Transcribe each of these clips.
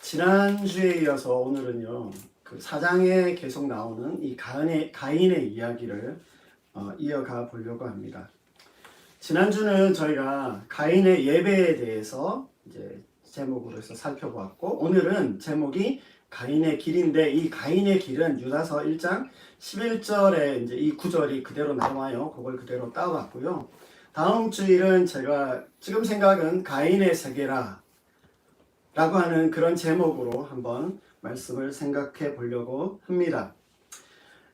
지난주에 이어서 오늘은요, 그 4장에 계속 나오는 이 가인의 이야기를 이어가 보려고 합니다. 지난주는 저희가 가인의 예배에 대해서 이제 제목으로 해서 살펴보았고, 오늘은 제목이 가인의 길인데, 이 가인의 길은 유다서 1장 11절에 이제 이 구절이 그대로 나와요. 그걸 그대로 따왔고요. 다음 주일은 제가 지금 생각은 가인의 세계라 라고 하는 그런 제목으로 한번 말씀을 생각해 보려고 합니다.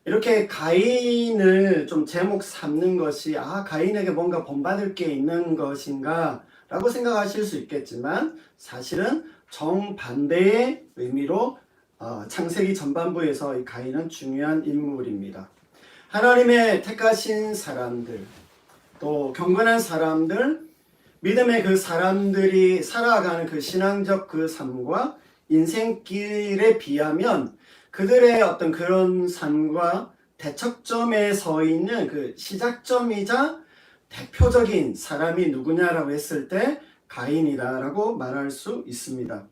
이렇게 가인을 좀 제목 삼는 것이 가인에게 뭔가 본받을 게 있는 것인가 라고 생각하실 수 있겠지만, 사실은 정반대의 의미로 창세기 전반부에서 이 가인은 중요한 인물입니다. 하나님의 택하신 사람들, 또 경건한 사람들, 믿음의 그 사람들이 살아가는 그 신앙적 그 삶과 인생길에 비하면 그들의 어떤 그런 삶과 대척점에 서 있는 그 시작점이자 대표적인 사람이 누구냐라고 했을 때 가인이다라고 말할 수 있습니다.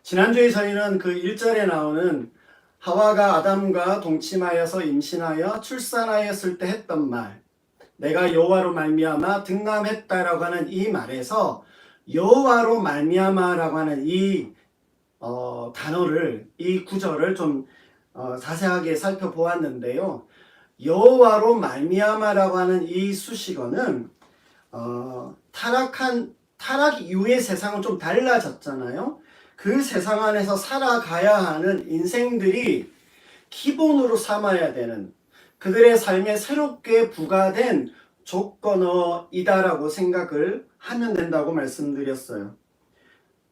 지난주에 저희는 그 1절에 나오는 하와가 아담과 동침하여서 임신하여 출산하였을 때 했던 말, 내가 여호와로 말미암아 등남했다라고 하는 이 말에서 여호와로 말미암아라고 하는 이 단어를, 이 구절을 좀 자세하게 살펴보았는데요. 여호와로 말미암아라고 하는 이 수식어는 타락 이후의 세상은 좀 달라졌잖아요. 그 세상 안에서 살아가야 하는 인생들이 기본으로 삼아야 되는, 그들의 삶에 새롭게 부과된 조건어이다라고 생각을 하면 된다고 말씀드렸어요.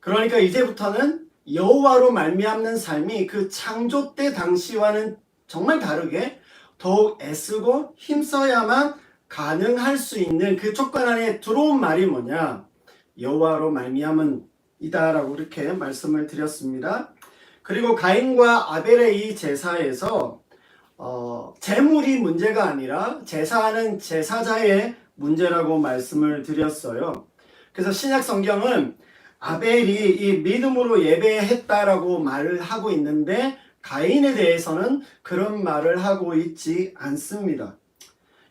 그러니까 이제부터는 여호와로 말미암는 삶이 그 창조 때 당시와는 정말 다르게 더욱 애쓰고 힘써야만 가능할 수 있는 그 조건 안에 들어온 말이 뭐냐? 여호와로 말미암은 이다라고 이렇게 말씀을 드렸습니다. 그리고 가인과 아벨의 이 제사에서 제물이 문제가 아니라 제사하는 제사자의 문제라고 말씀을 드렸어요. 그래서 신약 성경은 아벨이 이 믿음으로 예배했다라고 말을 하고 있는데, 가인에 대해서는 그런 말을 하고 있지 않습니다.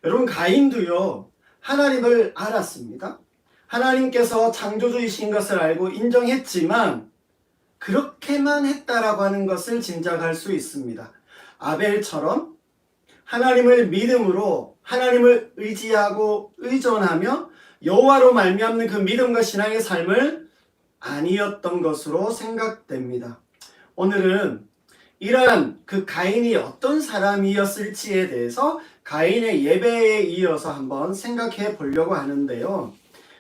여러분, 가인도요, 하나님을 알았습니다. 하나님께서 창조주이신 것을 알고 인정했지만 그렇게만 했다라고 하는 것을 짐작할 수 있습니다. 아벨처럼 하나님을 믿음으로, 하나님을 의지하고 의존하며 여호와로 말미암는 그 믿음과 신앙의 삶을 아니었던 것으로 생각됩니다. 오늘은 이러한 그 가인이 어떤 사람이었을지에 대해서 가인의 예배에 이어서 한번 생각해 보려고 하는데요.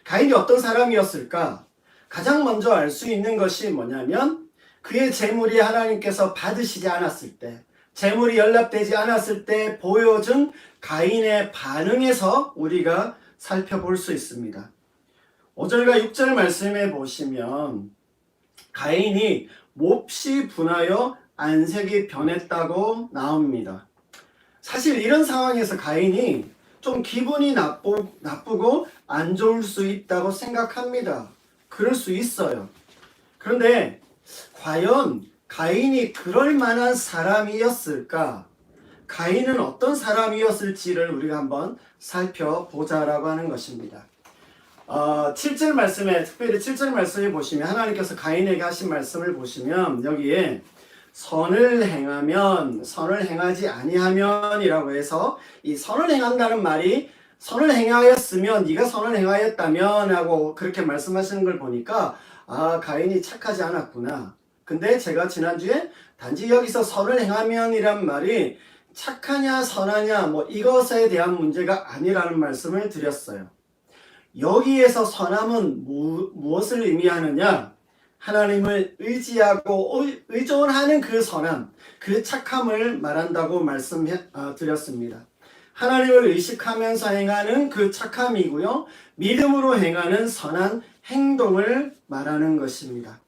가인이 어떤 사람이었을까? 가장 먼저 알 수 있는 것이 뭐냐면, 그의 재물이 하나님께서 받으시지 않았을 때, 재물이 연락되지 않았을 때 보여준 가인의 반응에서 우리가 살펴볼 수 있습니다. 5절과 6절 말씀해 보시면 가인이 몹시 분하여 안색이 변했다고 나옵니다. 사실 이런 상황에서 가인이 좀 기분이 나쁘고 안 좋을 수 있다고 생각합니다. 그럴 수 있어요. 그런데 과연 가인이 그럴 만한 사람이었을까? 가인은 어떤 사람이었을지를 우리가 한번 살펴보자라고 하는 것입니다. 7절 말씀에, 특별히 7절 말씀에 보시면 하나님께서 가인에게 하신 말씀을 보시면 여기에 선을 행하면, 선을 행하지 아니하면 이라고 해서, 이 선을 행한다는 말이 선을 행하였으면, 네가 선을 행하였다면 하고 그렇게 말씀하시는 걸 보니까 가인이 착하지 않았구나. 근데 제가 지난주에 단지 여기서 선을 행하면 이란 말이 착하냐 선하냐 이것에 대한 문제가 아니라는 말씀을 드렸어요. 여기에서 선함은 무엇을 의미하느냐? 하나님을 의지하고 의존하는 그 선함, 그 착함을 말한다고 말씀드렸습니다. 하나님을 의식하면서 행하는 그 착함이고요, 믿음으로 행하는 선한 행동을 말하는 것입니다.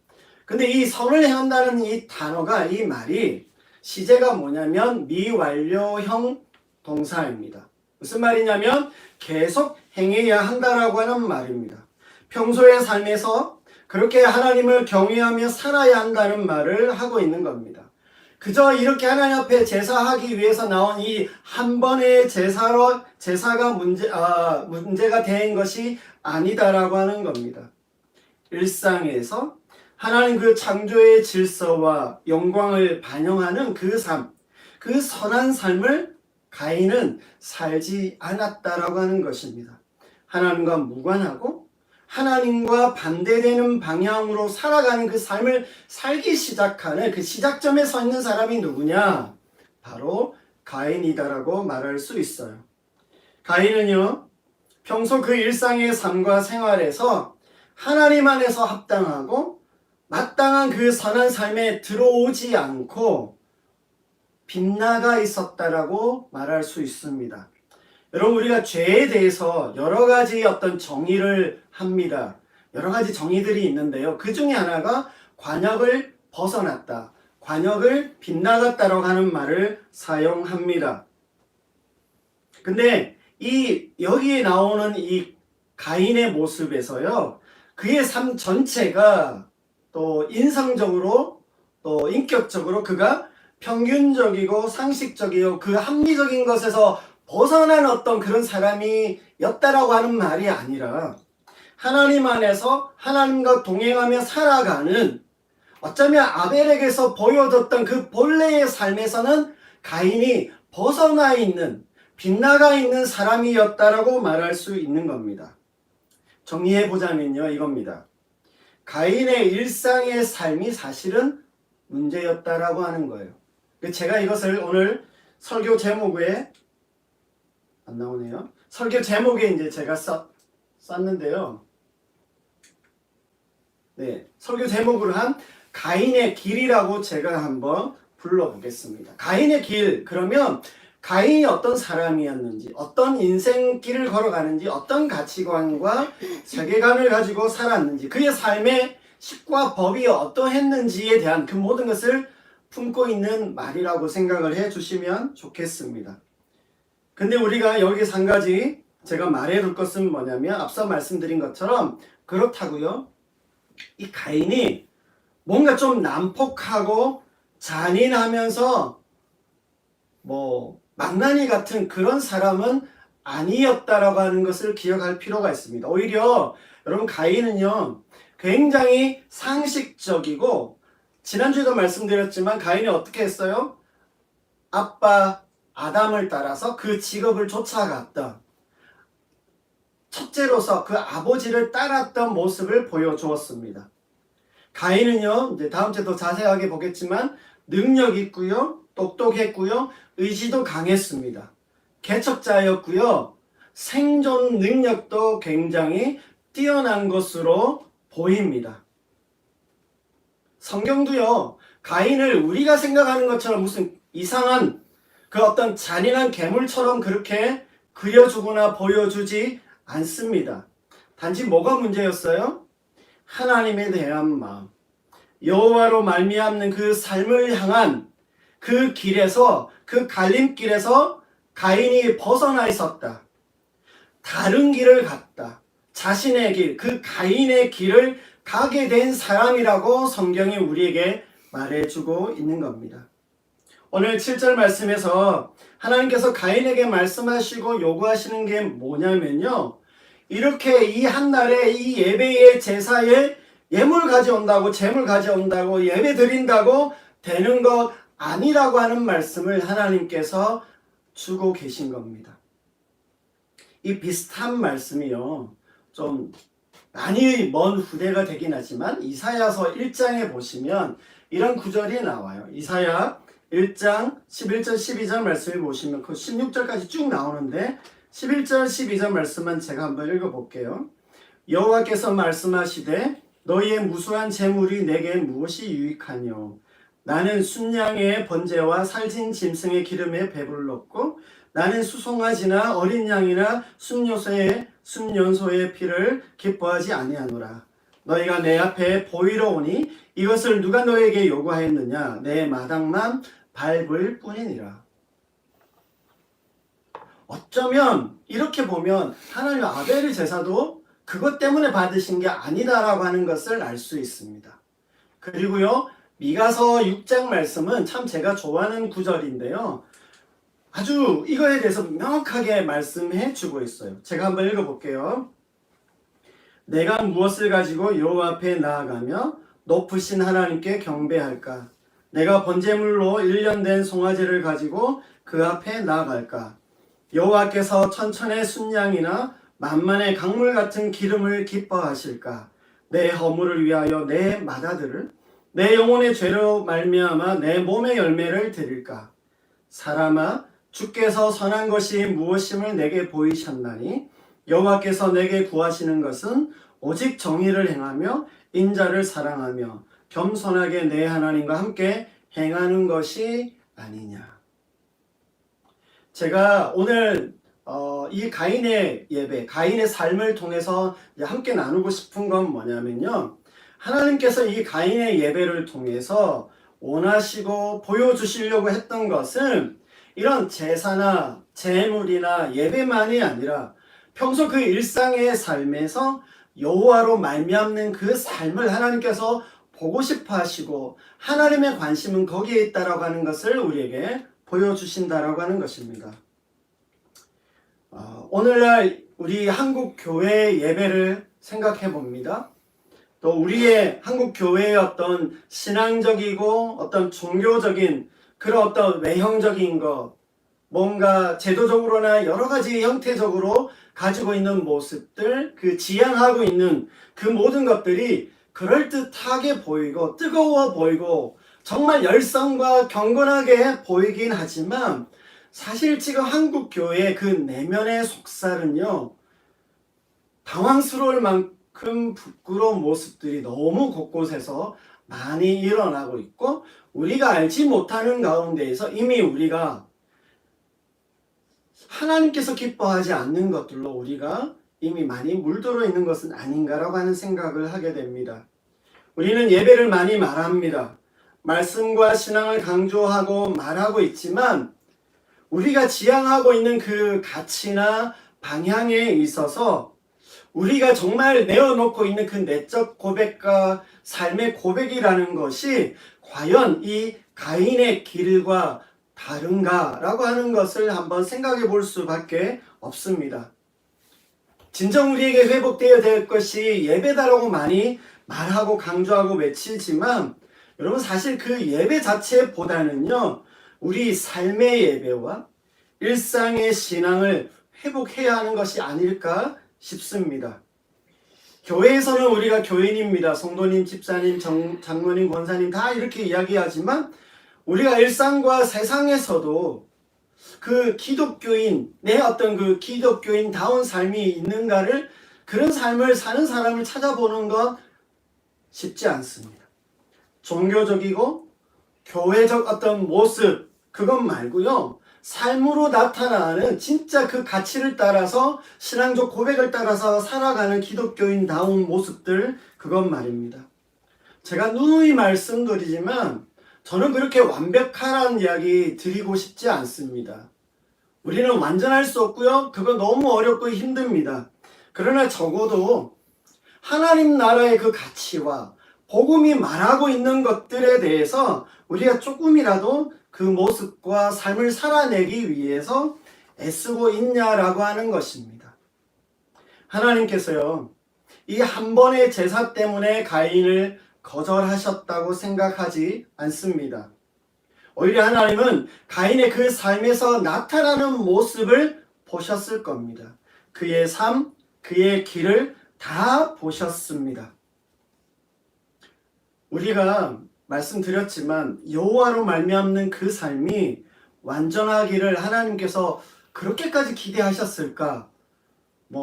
근데 이 선을 행한다는 이 단어가, 이 말이 시제가 뭐냐면 미완료형 동사입니다. 무슨 말이냐면 계속 행해야 한다라고 하는 말입니다. 평소의 삶에서 그렇게 하나님을 경외하며 살아야 한다는 말을 하고 있는 겁니다. 그저 이렇게 하나님 앞에 제사하기 위해서 나온 이 한 번의 제사가 문제가 된 것이 아니다라고 하는 겁니다. 일상에서 하나님 그 창조의 질서와 영광을 반영하는 그 삶, 그 선한 삶을 가인은 살지 않았다라고 하는 것입니다. 하나님과 무관하고 하나님과 반대되는 방향으로 살아가는 그 삶을 살기 시작하는 그 시작점에 서 있는 사람이 누구냐? 바로 가인이다라고 말할 수 있어요. 가인은요, 평소 그 일상의 삶과 생활에서 하나님 안에서 합당하고 마땅한 그 선한 삶에 들어오지 않고 빗나가 있었다라고 말할 수 있습니다. 여러분, 우리가 죄에 대해서 여러 가지 어떤 정의를 합니다. 여러 가지 정의들이 있는데요. 그 중에 하나가 관역을 벗어났다, 관역을 빗나갔다라고 하는 말을 사용합니다. 근데 여기에 나오는 이 가인의 모습에서요, 그의 삶 전체가 또 인성적으로 또 인격적으로 그가 평균적이고 상식적이고 그 합리적인 것에서 벗어난 어떤 그런 사람이었다라고 하는 말이 아니라 하나님 안에서 하나님과 동행하며 살아가는, 어쩌면 아벨에게서 보여줬던 그 본래의 삶에서는 가인이 벗어나 있는, 빗나가 있는 사람이었다라고 말할 수 있는 겁니다. 정리해 보자면요, 이겁니다. 가인의 일상의 삶이 사실은 문제였다라고 하는 거예요. 제가 이것을 오늘 설교 제목에 안 나오네요. 설교 제목에 이제 제가 썼는데요. 네, 설교 제목으로 한 가인의 길이라고 제가 한번 불러보겠습니다. 가인의 길, 그러면 가인이 어떤 사람이었는지, 어떤 인생길을 걸어가는지, 어떤 가치관과 세계관을 가지고 살았는지, 그의 삶의 식과 법이 어떠했는지에 대한 그 모든 것을 품고 있는 말이라고 생각을 해 주시면 좋겠습니다. 근데 우리가 여기서 한 가지 제가 말해둘 것은 뭐냐면, 앞서 말씀드린 것처럼 그렇다고요, 이 가인이 뭔가 좀 난폭하고 잔인하면서 망나니 같은 그런 사람은 아니었다라고 하는 것을 기억할 필요가 있습니다. 오히려 여러분, 가인은요 굉장히 상식적이고, 지난주에도 말씀드렸지만 가인이 어떻게 했어요? 아빠 아담을 따라서 그 직업을 쫓아갔던, 첫째로서 그 아버지를 따랐던 모습을 보여주었습니다. 가인은요, 이제 다음 주에 더 자세하게 보겠지만 능력 있고요, 똑똑했고요, 의지도 강했습니다. 개척자였고요, 생존 능력도 굉장히 뛰어난 것으로 보입니다. 성경도요, 가인을 우리가 생각하는 것처럼 무슨 이상한 그 어떤 잔인한 괴물처럼 그렇게 그려주거나 보여주지 않습니다. 단지 뭐가 문제였어요? 하나님에 대한 마음, 여호와로 말미암는 그 삶을 향한 그 길에서, 그 갈림길에서 가인이 벗어나 있었다. 다른 길을 갔다. 자신의 길, 그 가인의 길을 가게 된 사람이라고 성경이 우리에게 말해주고 있는 겁니다. 오늘 7절 말씀에서 하나님께서 가인에게 말씀하시고 요구하시는 게 뭐냐면요, 이렇게 이 한날에 이 예배의 제사에 예물 가져온다고, 제물 가져온다고, 예배 드린다고 되는 것 아니라고 하는 말씀을 하나님께서 주고 계신 겁니다. 이 비슷한 말씀이요, 좀 많이 먼 후대가 되긴 하지만 이사야서 1장에 보시면 이런 구절이 나와요. 이사야 1장 11절 12절 말씀을 보시면 그 16절까지 쭉 나오는데, 11절 12절 말씀만 제가 한번 읽어볼게요. 여호와께서 말씀하시되 너희의 무수한 재물이 내게 무엇이 유익하뇨? 나는 순양의 번제와 살진 짐승의 기름에 배불렀고, 나는 수송아지나 어린 양이나 순연소의 피를 기뻐하지 아니하노라. 너희가 내 앞에 보이러 오니 이것을 누가 너에게 요구하였느냐? 내 마당만 밟을 뿐이니라. 어쩌면 이렇게 보면 하나님 아벨의 제사도 그것 때문에 받으신 게 아니다라고 하는 것을 알 수 있습니다. 그리고요, 미가서 6장 말씀은 참 제가 좋아하는 구절인데요. 아주 이거에 대해서 명확하게 말씀해 주고 있어요. 제가 한번 읽어볼게요. 내가 무엇을 가지고 여호와 앞에 나아가며 높으신 하나님께 경배할까? 내가 번제물로 1년 된 송아지를 가지고 그 앞에 나아갈까? 여호와께서 천천의 순양이나 만만의 강물 같은 기름을 기뻐하실까? 내 허물을 위하여 내 맏아들을 내 영혼의 죄로 말미암아 내 몸의 열매를 드릴까? 사람아, 주께서 선한 것이 무엇임을 내게 보이셨나니 여호와께서 내게 구하시는 것은 오직 정의를 행하며 인자를 사랑하며 겸손하게 내 하나님과 함께 행하는 것이 아니냐. 제가 오늘 이 가인의 예배, 가인의 삶을 통해서 함께 나누고 싶은 건 뭐냐면요. 하나님께서 이 가인의 예배를 통해서 원하시고 보여주시려고 했던 것은 이런 제사나 제물이나 예배만이 아니라 평소 그 일상의 삶에서 여호와로 말미암는 그 삶을 하나님께서 보고 싶어 하시고 하나님의 관심은 거기에 있다라고 하는 것을 우리에게 보여주신다라고 하는 것입니다. 오늘날 우리 한국 교회의 예배를 생각해 봅니다. 또 우리의 한국 교회의 어떤 신앙적이고 어떤 종교적인 그런 어떤 외형적인 것, 뭔가 제도적으로나 여러 가지 형태적으로 가지고 있는 모습들, 그 지향하고 있는 그 모든 것들이 그럴듯하게 보이고 뜨거워 보이고 정말 열성과 경건하게 보이긴 하지만 사실 지금 한국 교회의 그 내면의 속살은요, 당황스러울 만큼 부끄러운 모습들이 너무 곳곳에서 많이 일어나고 있고 우리가 알지 못하는 가운데에서 이미 우리가 하나님께서 기뻐하지 않는 것들로 우리가 이미 많이 물들어 있는 것은 아닌가라고 하는 생각을 하게 됩니다. 우리는 예배를 많이 말합니다. 말씀과 신앙을 강조하고 말하고 있지만 우리가 지향하고 있는 그 가치나 방향에 있어서 우리가 정말 내어놓고 있는 그 내적 고백과 삶의 고백이라는 것이 과연 이 가인의 길과 다른가라고 하는 것을 한번 생각해 볼 수밖에 없습니다. 진정 우리에게 회복되어야 될 것이 예배다라고 많이 말하고 강조하고 외치지만 여러분 사실 그 예배 자체보다는요, 우리 삶의 예배와 일상의 신앙을 회복해야 하는 것이 아닐까 싶습니다. 교회에서는 우리가 교인입니다. 성도님, 집사님, 장로님, 권사님 다 이렇게 이야기하지만 우리가 일상과 세상에서도 그 기독교인, 내 어떤 그 기독교인다운 삶이 있는가를, 그런 삶을 사는 사람을 찾아보는 건 쉽지 않습니다. 종교적이고 교회적 어떤 모습, 그것 말고요, 삶으로 나타나는 진짜 그 가치를 따라서 신앙적 고백을 따라서 살아가는 기독교인다운 모습들, 그것 말입니다. 제가 누누이 말씀드리지만 저는 그렇게 완벽하라는 이야기 드리고 싶지 않습니다. 우리는 완전할 수 없고요, 그거 너무 어렵고 힘듭니다. 그러나 적어도 하나님 나라의 그 가치와 복음이 말하고 있는 것들에 대해서 우리가 조금이라도 그 모습과 삶을 살아내기 위해서 애쓰고 있냐라고 하는 것입니다. 하나님께서요, 이 한 번의 제사 때문에 가인을 거절하셨다고 생각하지 않습니다. 오히려 하나님은 가인의 그 삶에서 나타나는 모습을 보셨을 겁니다. 그의 삶, 그의 길을 다 보셨습니다. 우리가 말씀드렸지만 여호와로 말미암는 그 삶이 완전하기를 하나님께서 그렇게까지 기대하셨을까?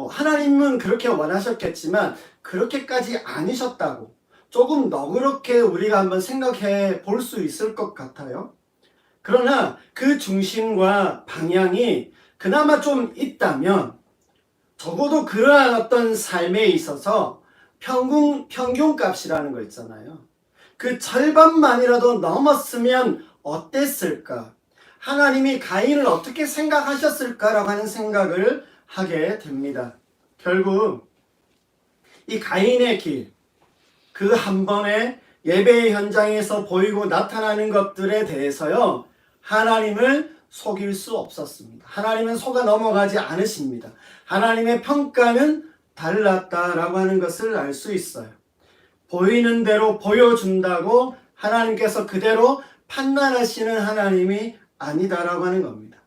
하나님은 그렇게 원하셨겠지만 그렇게까지 아니셨다고 조금 너그럽게 우리가 한번 생각해 볼 수 있을 것 같아요. 그러나 그 중심과 방향이 그나마 좀 있다면 적어도 그러한 어떤 삶에 있어서 평균값이라는 거 있잖아요. 그 절반만이라도 넘었으면 어땠을까? 하나님이 가인을 어떻게 생각하셨을까라고 하는 생각을 하게 됩니다. 결국 이 가인의 길, 그 한 번의 예배 현장에서 보이고 나타나는 것들에 대해서요, 하나님을 속일 수 없었습니다. 하나님은 속아 넘어가지 않으십니다. 하나님의 평가는 달랐다라고 하는 것을 알 수 있어요. 보이는 대로 보여준다고 하나님께서 그대로 판단하시는 하나님이 아니다라고 하는 겁니다.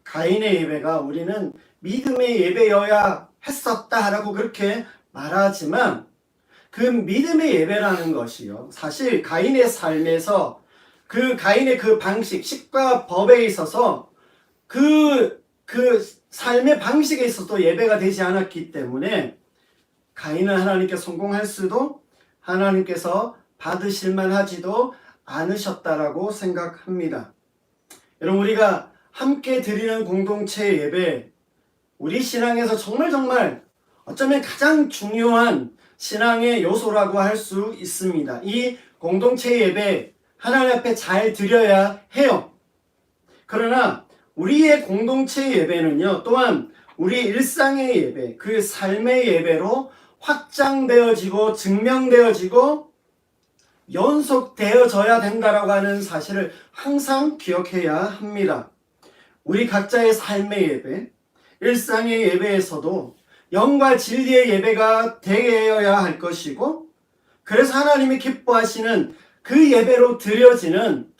가인의 예배가 우리는 믿음의 예배여야 했었다라고 그렇게 말하지만 그 믿음의 예배라는 것이요, 사실 가인의 삶에서 그 가인의 그 방식, 식과 법에 있어서 그 삶의 방식에 있어서도 예배가 되지 않았기 때문에 가인은 하나님께 성공할 수도 하나님께서 받으실만 하지도 않으셨다라고 생각합니다. 여러분, 우리가 함께 드리는 공동체 예배, 우리 신앙에서 정말 어쩌면 가장 중요한 신앙의 요소라고 할 수 있습니다. 이 공동체 예배 하나님 앞에 잘 드려야 해요. 그러나 우리의 공동체 예배는요, 또한 우리 일상의 예배, 그 삶의 예배로 확장되어지고 증명되어지고 연속되어져야 된다라고 하는 사실을 항상 기억해야 합니다. 우리 각자의 삶의 예배, 일상의 예배에서도 영과 진리의 예배가 되어야 할 것이고, 그래서 하나님이 기뻐하시는 그 예배로 드려지는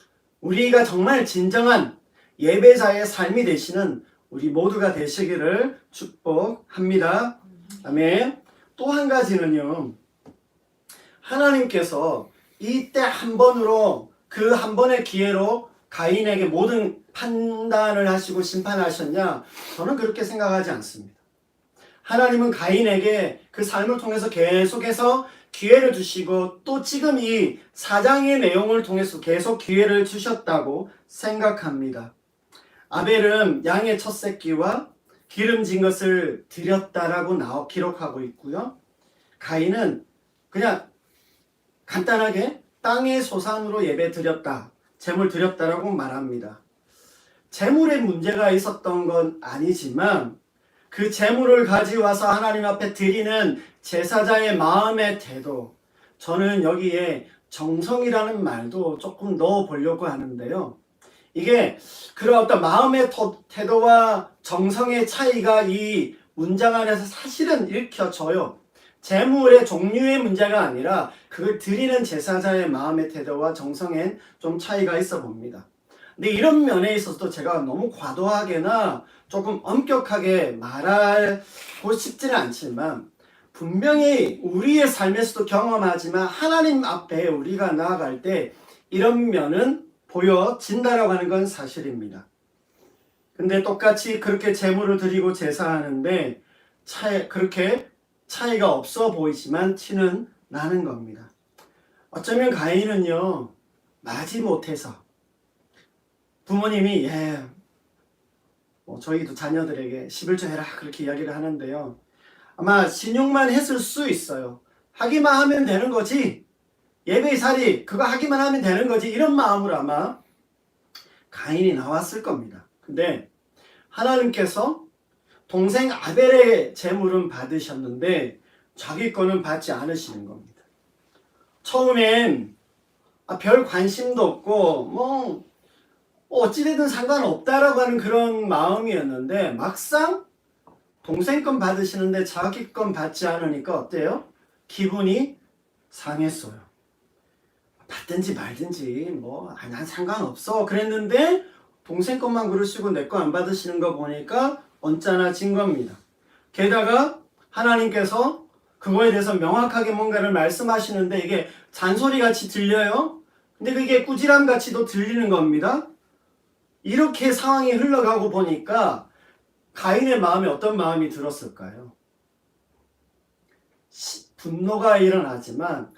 우리가 정말 진정한 예배자의 삶이 되시는 우리 모두가 되시기를 축복합니다. 아멘. 또 한 가지는요, 하나님께서 이때 한 번으로 그 한 번의 기회로 가인에게 모든 판단을 하시고 심판하셨냐? 저는 그렇게 생각하지 않습니다. 하나님은 가인에게 그 삶을 통해서 계속해서 기회를 주시고 또 지금 이 4장의 내용을 통해서 계속 기회를 주셨다고 생각합니다. 아벨은 양의 첫 새끼와 기름진 것을 드렸다라고 기록하고 있고요. 가인은 그냥 간단하게 땅의 소산으로 예배 드렸다, 제물 드렸다라고 말합니다. 제물에 문제가 있었던 건 아니지만 그 제물을 가져와서 하나님 앞에 드리는 제사자의 마음의 태도, 저는 여기에 정성이라는 말도 조금 넣어 보려고 하는데요. 이게 그런 어떤 마음의 태도와 정성의 차이가 이 문장 안에서 사실은 읽혀져요. 제물의 종류의 문제가 아니라 그걸 드리는 제사자의 마음의 태도와 정성엔 좀 차이가 있어 봅니다. 근데 이런 면에 있어서도 제가 너무 과도하게나 조금 엄격하게 말하고 싶지는 않지만 분명히 우리의 삶에서도 경험하지만 하나님 앞에 우리가 나아갈 때 이런 면은 보여진다라고 하는 건 사실입니다. 근데 똑같이 그렇게 제물을 드리고 제사하는데 그렇게 차이가 없어 보이지만 티는 나는 겁니다. 어쩌면 가인은요, 마지못해서 부모님이 저희도 자녀들에게 11조 해라 그렇게 이야기를 하는데요, 아마 신용만 했을 수 있어요. 하기만 하면 되는 거지, 예배살이 그거 하기만 하면 되는 거지, 이런 마음으로 아마 가인이 나왔을 겁니다. 근데 하나님께서 동생 아벨의 제물은 받으셨는데 자기 거는 받지 않으시는 겁니다. 처음엔 별 관심도 없고 어찌되든 상관없다라고 하는 그런 마음이었는데 막상 동생 건 받으시는데 자기 건 받지 않으니까 어때요? 기분이 상했어요. 받든지 말든지 난 상관없어 그랬는데 동생 것만 그러시고 내 거 안 받으시는 거 보니까 언짢아진 겁니다. 게다가 하나님께서 그거에 대해서 명확하게 뭔가를 말씀하시는데 이게 잔소리같이 들려요. 근데 그게 꾸지람같이도 들리는 겁니다. 이렇게 상황이 흘러가고 보니까 가인의 마음에 어떤 마음이 들었을까요? 분노가 일어나지만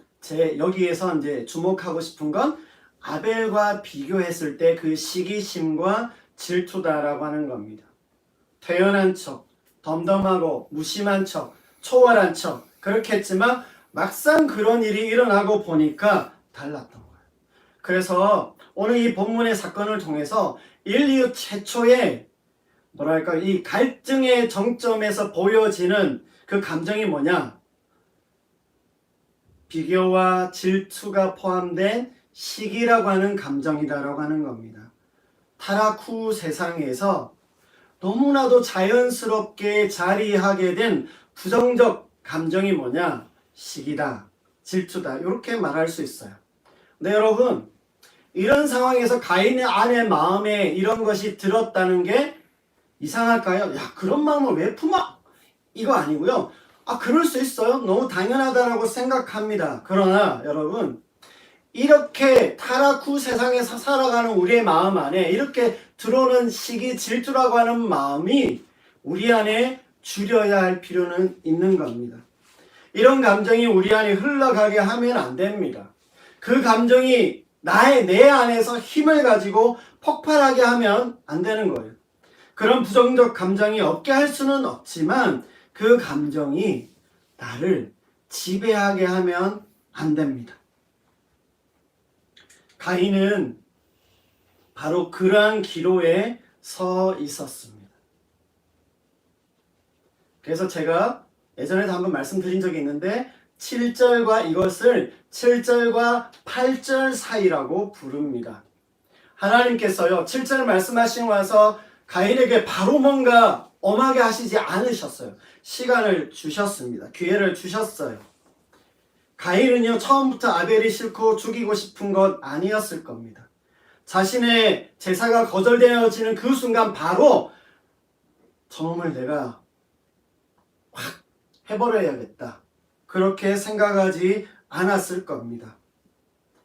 여기에서 이제 주목하고 싶은 건 아벨과 비교했을 때 그 시기심과 질투다라고 하는 겁니다. 태연한 척, 덤덤하고 무심한 척, 초월한 척 그렇게 했지만 막상 그런 일이 일어나고 보니까 달랐던 거예요. 그래서 오늘 이 본문의 사건을 통해서 인류 최초의 이 갈등의 정점에서 보여지는 그 감정이 뭐냐? 비교와 질투가 포함된 시기라고 하는 감정이다라고 하는 겁니다. 타락 후 세상에서 너무나도 자연스럽게 자리하게 된 부정적 감정이 뭐냐? 시기다, 질투다, 이렇게 말할 수 있어요. 근데 여러분, 이런 상황에서 가인의 아내 마음에 이런 것이 들었다는 게 이상할까요? 야, 그런 마음을 왜 품어? 이거 아니고요. 아, 그럴 수 있어요. 너무 당연하다라고 생각합니다. 그러나 여러분, 이렇게 타락 후 세상에서 살아가는 우리의 마음 안에 이렇게 들어오는 시기, 질투라고 하는 마음이 우리 안에 줄여야 할 필요는 있는 겁니다. 이런 감정이 우리 안에 흘러가게 하면 안 됩니다. 그 감정이 내 안에서 힘을 가지고 폭발하게 하면 안 되는 거예요. 그런 부정적 감정이 없게 할 수는 없지만 그 감정이 나를 지배하게 하면 안 됩니다. 가인은 바로 그러한 기로에 서 있었습니다. 그래서 제가 예전에도 한번 말씀드린 적이 있는데 7절과 이것을 7절과 8절 사이라고 부릅니다. 하나님께서요 7절 말씀하시고 와서 가인에게 바로 뭔가 엄하게 하시지 않으셨어요. 시간을 주셨습니다. 기회를 주셨어요. 가인은요 처음부터 아벨이 싫고 죽이고 싶은 것 아니었을 겁니다. 자신의 제사가 거절되어지는 그 순간 바로 저놈을 내가 확 해버려야겠다. 그렇게 생각하지 않았을 겁니다.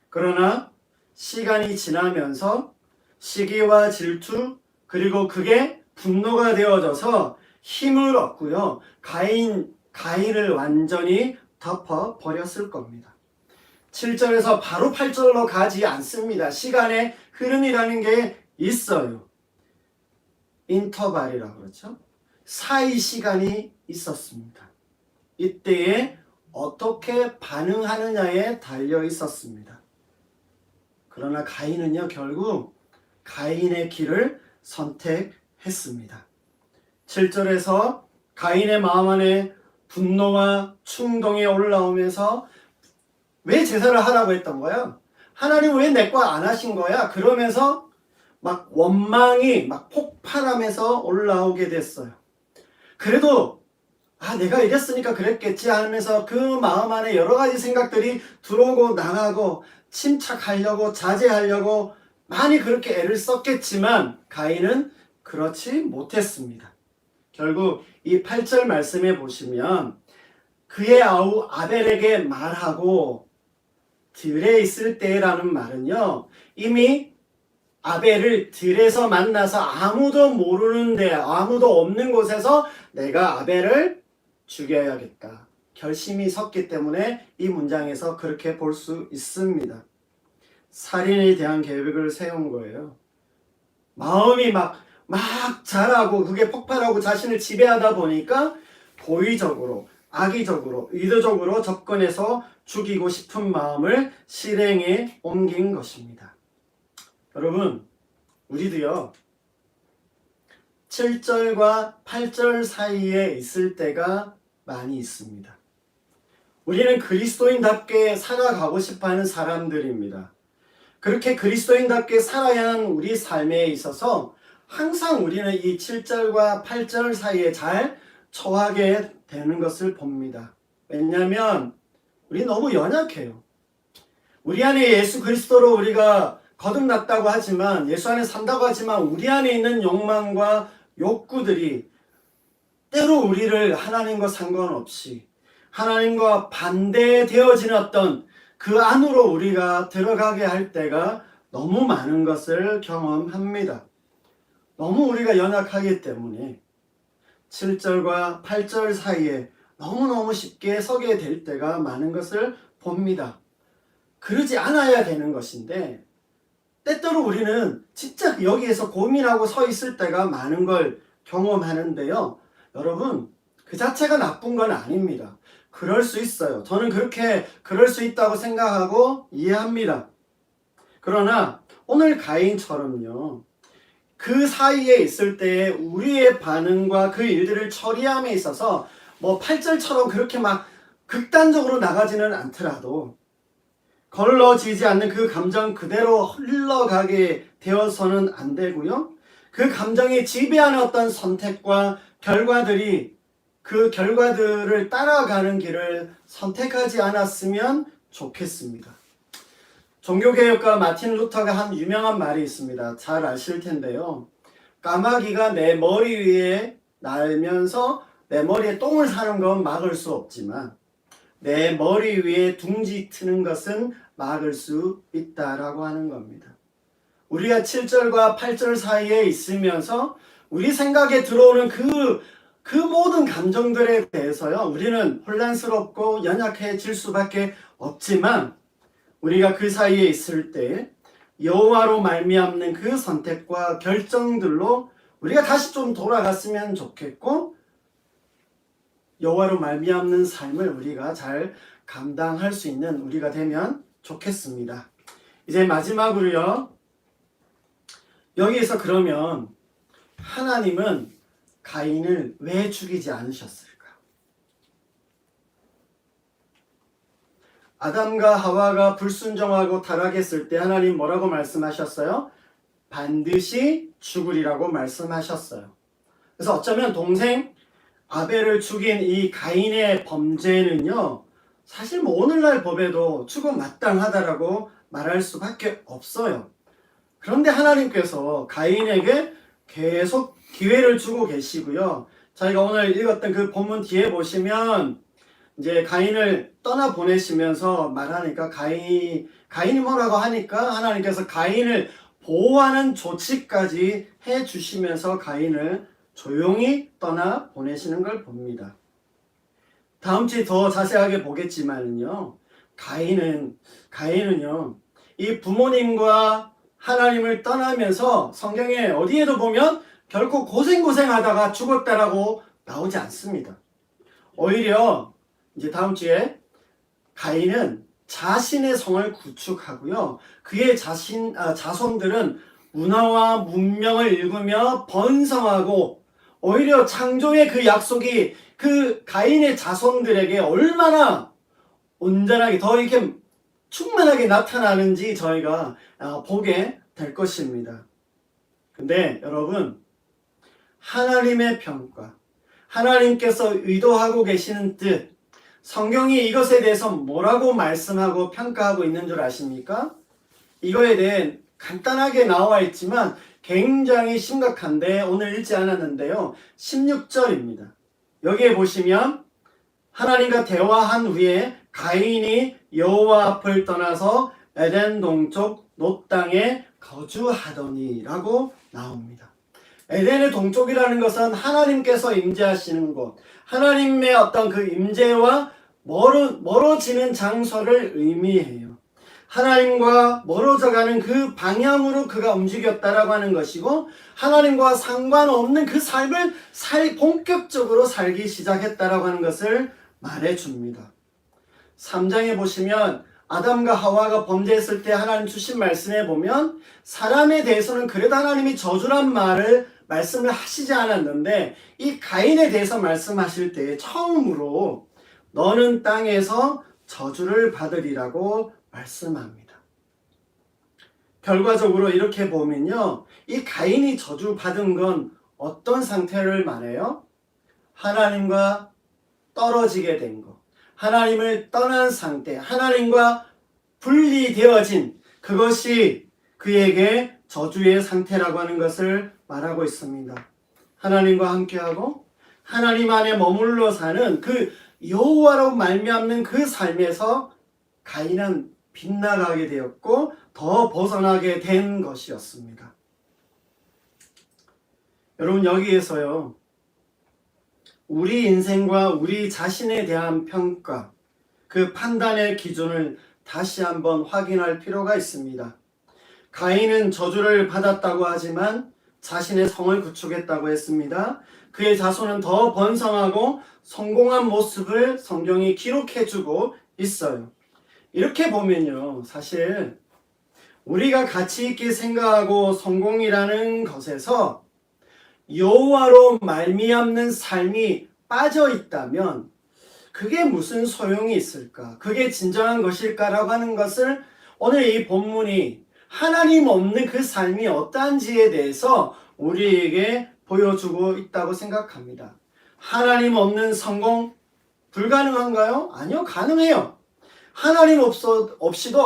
그러나 시간이 지나면서 시기와 질투 그리고 그게 분노가 되어져서 힘을 얻고요. 가인을 완전히 덮어버렸을 겁니다. 7절에서 바로 8절로 가지 않습니다. 시간의 흐름이라는 게 있어요. 인터벌이라고 그러죠. 사이 시간이 있었습니다. 이때에 어떻게 반응하느냐에 달려 있었습니다. 그러나 가인은요 결국 가인의 길을 선택했습니다. 7절에서 가인의 마음 안에 분노와 충동이 올라오면서 왜 제사를 하라고 했던 거야? 하나님 왜 내 거 안 하신 거야? 그러면서 막 원망이 막 폭발하면서 올라오게 됐어요. 그래도 내가 이랬으니까 그랬겠지 하면서 그 마음 안에 여러 가지 생각들이 들어오고 나가고 침착하려고 자제하려고 많이 그렇게 애를 썼겠지만 가인은 그렇지 못했습니다. 결국 이 8절 말씀에 보시면 그의 아우 아벨에게 말하고 들에 있을 때라는 말은요 이미 아벨을 들에서 만나서 아무도 모르는데 아무도 없는 곳에서 내가 아벨을 죽여야겠다 결심이 섰기 때문에 이 문장에서 그렇게 볼 수 있습니다. 살인에 대한 계획을 세운 거예요. 마음이 막 자라고 그게 폭발하고 자신을 지배하다 보니까 고의적으로 악의적으로 의도적으로 접근해서 죽이고 싶은 마음을 실행에 옮긴 것입니다. 여러분 우리도요 7절과 8절 사이에 있을 때가 많이 있습니다. 우리는 그리스도인답게 살아가고 싶어하는 사람들입니다. 그렇게 그리스도인답게 살아야 하는 우리 삶에 있어서 항상 우리는 이 7절과 8절 사이에 잘 처하게 되는 것을 봅니다. 왜냐하면 우리 너무 연약해요. 우리 안에 예수 그리스도로 우리가 거듭났다고 하지만 예수 안에 산다고 하지만 우리 안에 있는 욕망과 욕구들이 때로 우리를 하나님과 상관없이 하나님과 반대되어지는 어떤 그 안으로 우리가 들어가게 할 때가 너무 많은 것을 경험합니다. 너무 우리가 연약하기 때문에 7절과 8절 사이에 너무너무 쉽게 서게 될 때가 많은 것을 봅니다. 그러지 않아야 되는 것인데 때때로 우리는 진짜 여기에서 고민하고 서 있을 때가 많은 걸 경험하는데요. 여러분 그 자체가 나쁜 건 아닙니다. 그럴 수 있어요. 저는 그럴 수 있다고 생각하고 이해합니다. 그러나 오늘 가인처럼요. 그 사이에 있을 때 우리의 반응과 그 일들을 처리함에 있어서 8절처럼 그렇게 막 극단적으로 나가지는 않더라도 걸러지지 않는 그 감정 그대로 흘러가게 되어서는 안 되고요. 그 감정이 지배하는 어떤 선택과 결과들이 그 결과들을 따라가는 길을 선택하지 않았으면 좋겠습니다. 종교개혁가 마틴 루터가 한 유명한 말이 있습니다. 잘 아실 텐데요. 까마귀가 내 머리 위에 날면서 내 머리에 똥을 사는 건 막을 수 없지만 내 머리 위에 둥지 트는 것은 막을 수 있다라고 하는 겁니다. 우리가 7절과 8절 사이에 있으면서 우리 생각에 들어오는 그 모든 감정들에 대해서요, 우리는 혼란스럽고 연약해질 수밖에 없지만 우리가 그 사이에 있을 때 여호와로 말미암는 그 선택과 결정들로 우리가 다시 좀 돌아갔으면 좋겠고 여호와로 말미암는 삶을 우리가 잘 감당할 수 있는 우리가 되면 좋겠습니다. 이제 마지막으로요. 여기에서 그러면 하나님은 가인을 왜 죽이지 않으셨을까? 아담과 하와가 불순종하고 타락했을 때 하나님 뭐라고 말씀하셨어요? 반드시 죽으리라고 말씀하셨어요. 그래서 어쩌면 동생 아벨을 죽인 이 가인의 범죄는요, 사실 뭐 오늘날 법에도 죽음 마땅하다라고 말할 수밖에 없어요. 그런데 하나님께서 가인에게 계속 기회를 주고 계시고요. 저희가 오늘 읽었던 그 본문 뒤에 보시면 이제 가인을 떠나 보내시면서 말하니까 가인이 뭐라고 하니까 하나님께서 가인을 보호하는 조치까지 해 주시면서 가인을 조용히 떠나 보내시는 걸 봅니다. 다음 주에 더 자세하게 보겠지만요. 가인은요. 이 부모님과 하나님을 떠나면서 성경에 어디에도 보면 결코 고생하다가 죽었다라고 나오지 않습니다. 오히려 이제 다음 주에 가인은 자신의 성을 구축하고요. 그의 자손들은 문화와 문명을 일구며 번성하고 오히려 창조의 그 약속이 그 가인의 자손들에게 얼마나 온전하게 더 이렇게 충만하게 나타나는지 저희가 보게 될 것입니다. 근데 여러분, 하나님의 평가, 하나님께서 의도하고 계시는 뜻, 성경이 이것에 대해서 뭐라고 말씀하고 평가하고 있는 줄 아십니까? 이거에 대해 간단하게 나와 있지만 굉장히 심각한데 오늘 읽지 않았는데요. 16절입니다. 여기에 보시면 하나님과 대화한 후에 가인이 여호와 앞을 떠나서 에덴 동쪽 놋 땅에 거주하더니 라고 나옵니다. 에덴의 동쪽이라는 것은 하나님께서 임재하시는 곳, 하나님의 어떤 그 임재와 멀어지는 장소를 의미해요. 하나님과 멀어져가는 그 방향으로 그가 움직였다라고 하는 것이고 하나님과 상관없는 그 삶을 본격적으로 살기 시작했다라고 하는 것을 말해줍니다. 3장에 보시면 아담과 하와가 범죄했을 때 하나님 주신 말씀에 보면 사람에 대해서는 그래도 하나님이 저주란 말씀을 하시지 않았는데 이 가인에 대해서 말씀하실 때 처음으로 너는 땅에서 저주를 받으리라고 말씀합니다. 결과적으로 이렇게 보면요. 이 가인이 저주받은 건 어떤 상태를 말해요? 하나님과 떨어지게 된 것. 하나님을 떠난 상태, 하나님과 분리되어진 그것이 그에게 저주의 상태라고 하는 것을 말하고 있습니다. 하나님과 함께하고 하나님 안에 머물러 사는 그 여호와로 말미암는 그 삶에서 가인은 빗나가게 되었고 더 벗어나게 된 것이었습니다. 여러분 여기에서요. 우리 인생과 우리 자신에 대한 평가, 그 판단의 기준을 다시 한번 확인할 필요가 있습니다. 가인은 저주를 받았다고 하지만 자신의 성을 구축했다고 했습니다. 그의 자손은 더 번성하고 성공한 모습을 성경이 기록해주고 있어요. 이렇게 보면요. 사실 우리가 가치 있게 생각하고 성공이라는 것에서 여호와로 말미암는 삶이 빠져 있다면 그게 무슨 소용이 있을까? 그게 진정한 것일까라고 하는 것을 오늘 이 본문이 하나님 없는 그 삶이 어떠한지에 대해서 우리에게 보여주고 있다고 생각합니다. 하나님 없는 성공 불가능한가요? 아니요, 가능해요. 하나님 없이도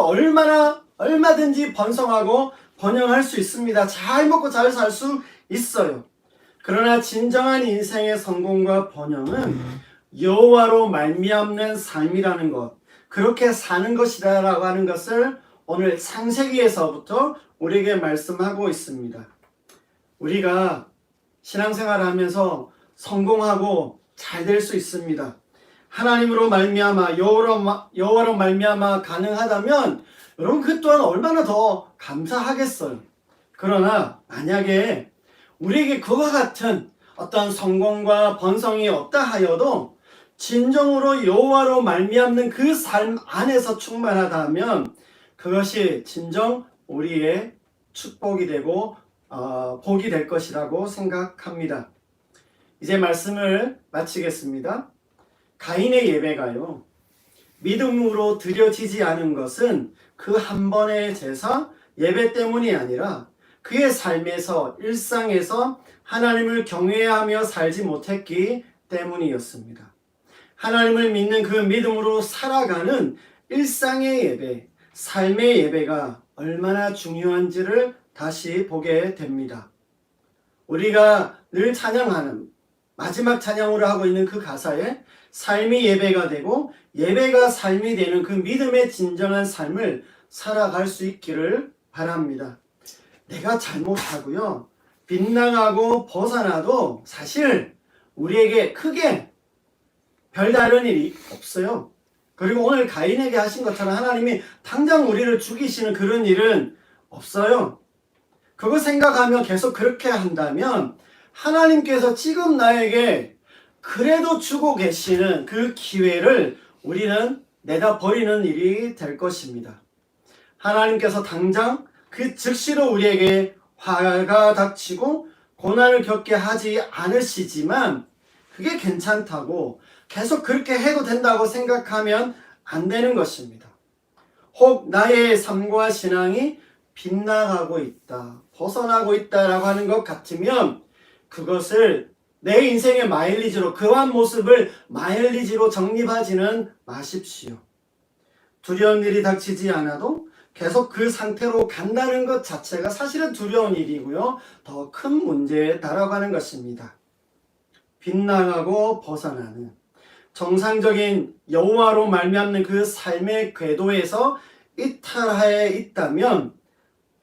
얼마든지 번성하고 번영할 수 있습니다. 잘 먹고 잘 살 수 있어요. 그러나 진정한 인생의 성공과 번영은 여호와로 말미암는 삶이라는 것, 그렇게 사는 것이다라고 하는 것을 오늘 창세기에서부터 우리에게 말씀하고 있습니다. 우리가 신앙생활을 하면서 성공하고 잘 될 수 있습니다. 하나님으로 말미암아 여호와로 말미암아 가능하다면 여러분 그 또한 얼마나 더 감사하겠어요. 그러나 만약에 우리에게 그와 같은 어떤 성공과 번성이 없다 하여도 진정으로 여호와로 말미암는 그 삶 안에서 충만하다면 그것이 진정 우리의 축복이 되고 복이 될 것이라고 생각합니다. 이제 말씀을 마치겠습니다. 가인의 예배가요, 믿음으로 드려지지 않은 것은 그 한 번의 제사, 예배 때문이 아니라 그의 삶에서, 일상에서 하나님을 경외하며 살지 못했기 때문이었습니다. 하나님을 믿는 그 믿음으로 살아가는 일상의 예배, 삶의 예배가 얼마나 중요한지를 다시 보게 됩니다. 우리가 늘 찬양하는, 마지막 찬양으로 하고 있는 그 가사에 삶이 예배가 되고 예배가 삶이 되는 그 믿음의 진정한 삶을 살아갈 수 있기를 바랍니다. 내가 잘못하고요, 빗나가고 벗어나도 사실 우리에게 크게 별다른 일이 없어요. 그리고 오늘 가인에게 하신 것처럼 하나님이 당장 우리를 죽이시는 그런 일은 없어요. 그거 생각하며 계속 그렇게 한다면 하나님께서 지금 나에게 그래도 주고 계시는 그 기회를 우리는 내다 버리는 일이 될 것입니다. 하나님께서 당장 그 즉시로 우리에게 화가 닥치고 고난을 겪게 하지 않으시지만 그게 괜찮다고 계속 그렇게 해도 된다고 생각하면 안 되는 것입니다. 혹 나의 삶과 신앙이 빗나가고 있다, 벗어나고 있다라고 하는 것 같으면 그것을 내 인생의 마일리지로, 그러한 모습을 마일리지로 정립하지는 마십시오. 두려운 일이 닥치지 않아도 계속 그 상태로 간다는 것 자체가 사실은 두려운 일이고요, 더 큰 문제에 달아가는 것입니다. 빗나가고 벗어나는 정상적인 여호와로 말미암는 그 삶의 궤도에서 이탈하에 있다면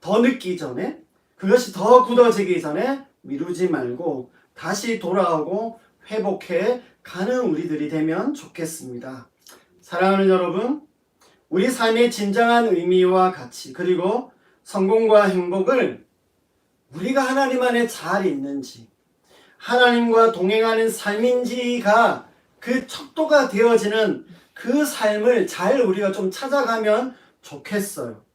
더 늦기 전에, 그것이 더 굳어지기 전에 미루지 말고 다시 돌아오고 회복해 가는 우리들이 되면 좋겠습니다. 사랑하는 여러분, 우리 삶의 진정한 의미와 가치, 그리고 성공과 행복을 우리가 하나님 안에 잘 있는지, 하나님과 동행하는 삶인지가 그 척도가 되어지는 그 삶을 잘 우리가 좀 찾아가면 좋겠어요.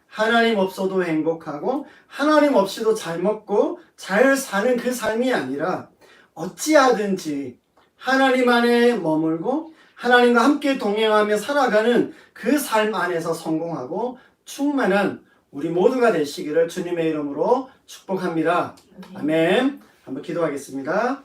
하나님 없어도 행복하고 하나님 없이도 잘 먹고 잘 사는 그 삶이 아니라 어찌하든지 하나님 안에 머물고 하나님과 함께 동행하며 살아가는 그 삶 안에서 성공하고 충만한 우리 모두가 되시기를 주님의 이름으로 축복합니다. 아멘. 한번 기도하겠습니다.